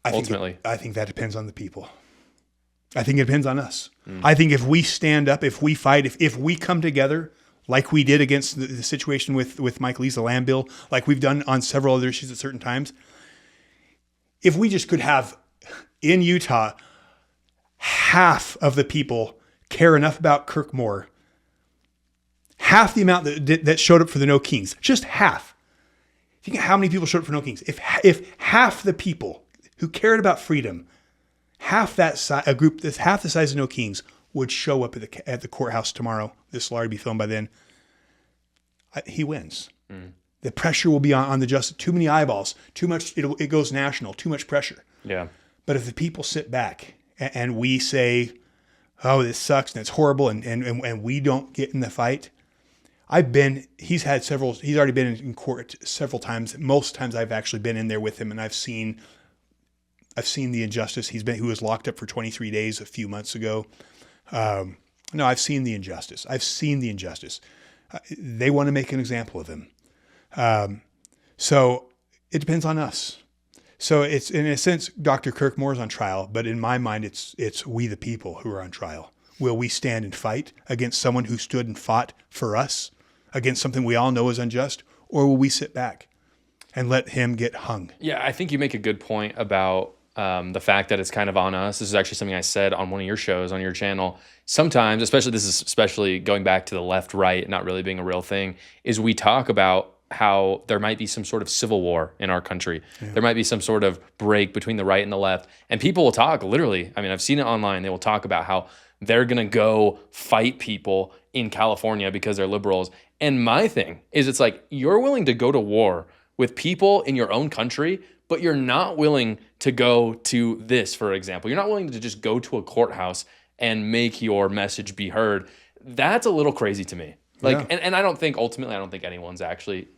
ultimately? I think that depends on the people. I think it depends on us. I think if we stand up, if we fight, if we come together like we did against the situation with Mike Lee's, the land bill, like we've done on several other issues at certain times, if we just could have in Utah, half of the people care enough about Kirk Moore, half the amount that showed up for the No Kings, just half. Think how many people showed up for No Kings. If half the people who cared about freedom, half a group that's half the size of No Kings would show up at the courthouse tomorrow, this will already be filmed by then, he wins. The pressure will be on the justice. Too many eyeballs, too much. It goes national. Too much pressure. Yeah. But if the people sit back and we say, "Oh, this sucks and it's horrible," and we don't get in the fight, he's already been in court several times. Most times I've actually been in there with him, and I've seen the injustice. He was locked up for 23 days a few months ago. No, I've seen the injustice. They want to make an example of him. So it depends on us. So it's, in a sense, Dr. Kirk Moore's on trial, but in my mind, it's we the people who are on trial. Will we stand and fight against someone who stood and fought for us, against something we all know is unjust, or will we sit back and let him get hung? Yeah, I think you make a good point about the fact that it's kind of on us. This is actually something I said on one of your shows on your channel. Sometimes, especially going back to the left-right, not really being a real thing, is we talk about how there might be some sort of civil war in our country. Yeah. There might be some sort of break between the right and the left. And people will talk literally. I mean, I've seen it online. They will talk about how they're going to go fight people in California because they're liberals. And my thing is, it's like, you're willing to go to war with people in your own country, but you're not willing to go to this, for example. You're not willing to just go to a courthouse and make your message be heard. That's a little crazy to me. Like, yeah. And I don't think anyone's actually,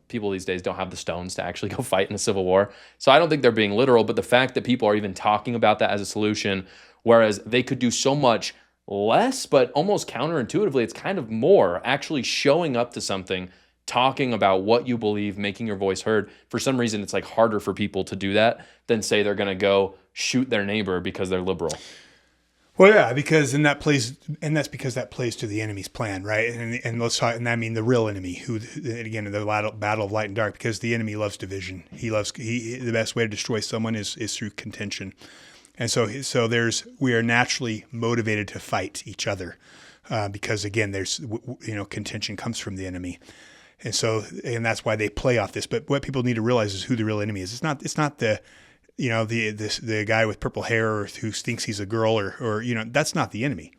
people these days don't have the stones to actually go fight in a civil war. So I don't think they're being literal, but the fact that people are even talking about that as a solution, whereas they could do so much less, but almost counterintuitively, it's kind of more actually showing up to something, talking about what you believe, making your voice heard. For some reason, it's like harder for people to do that than say they're going to go shoot their neighbor because they're liberal. Well, yeah, because that's because that plays to the enemy's plan, right? And let's talk, and I mean the real enemy, who again in the battle of light and dark, because the enemy loves division. The best way to destroy someone is through contention, and so we are naturally motivated to fight each other, because again, there's contention comes from the enemy, and that's why they play off this. But what people need to realize is who the real enemy is. It's not the the guy with purple hair or who thinks he's a girl or that's not the enemy.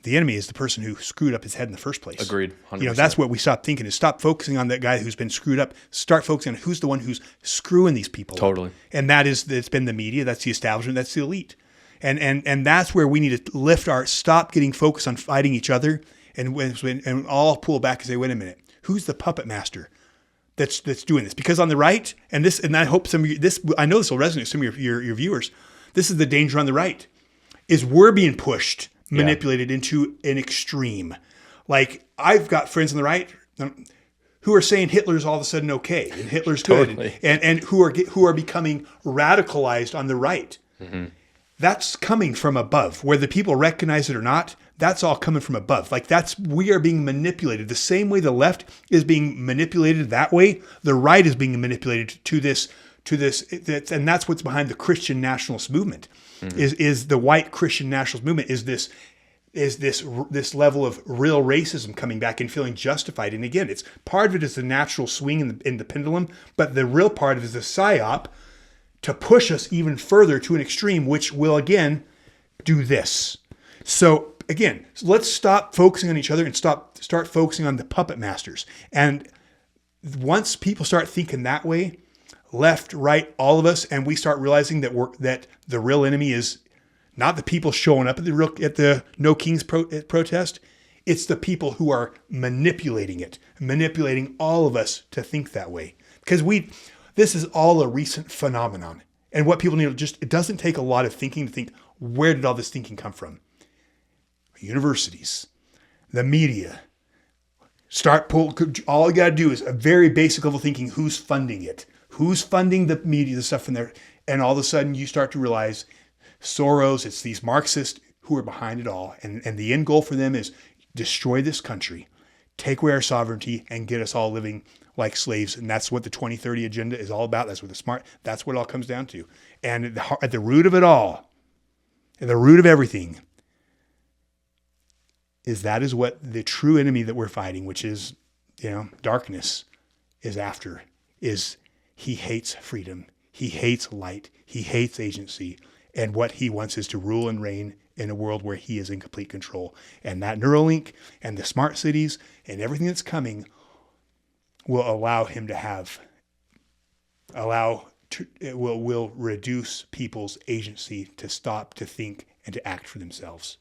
The enemy is the person who screwed up his head in the first place. Agreed. 100%. That's what we stop thinking is stop focusing on that guy who's been screwed up. Start focusing on who's the one who's screwing these people totally up. And it's been the media, that's the establishment, that's the elite. And that's where we need to stop getting focused on fighting each other and all pull back and say, wait a minute, who's the puppet master that's doing this? Because on the right, and I hope I know this will resonate with some of your viewers. This is the danger on the right, is we're being pushed, manipulated into an extreme. Like, I've got friends on the right who are saying Hitler's all of a sudden okay and Hitler's totally. Good, and who are becoming radicalized on the right. Mm-hmm. That's coming from above, whether people recognize it or not. That's all coming from above. Like, we are being manipulated. The same way the left is being manipulated that way, the right is being manipulated to this, and that's what's behind the Christian nationalist movement. Mm-hmm. Is the white Christian nationalist movement is this level of real racism coming back and feeling justified. And again, it's part of it is the natural swing in the pendulum, but the real part of it is the psyop to push us even further to an extreme, which will again do this. So again, let's stop focusing on each other and start focusing on the puppet masters. And once people start thinking that way, left, right, all of us, and we start realizing that the real enemy is not the people showing up at the No Kings protest. It's the people who are manipulating all of us to think that way. Because this is all a recent phenomenon. And what people need it doesn't take a lot of thinking to think, where did all this thinking come from? universities, the media. All you got to do is a very basic level thinking, who's funding it? Who's funding the media, the stuff in there? And all of a sudden you start to realize Soros, it's these Marxists who are behind it all. And the end goal for them is destroy this country, take away our sovereignty, and get us all living like slaves. And that's what the 2030 agenda is all about. That's what it all comes down to. And at the root of it all, at the root of everything, that is what the true enemy that we're fighting, which is, darkness, is after. He hates freedom. He hates light. He hates agency. And what he wants is to rule and reign in a world where he is in complete control. And that Neuralink and the smart cities and everything that's coming will allow him to will reduce people's agency to stop, to think, and to act for themselves.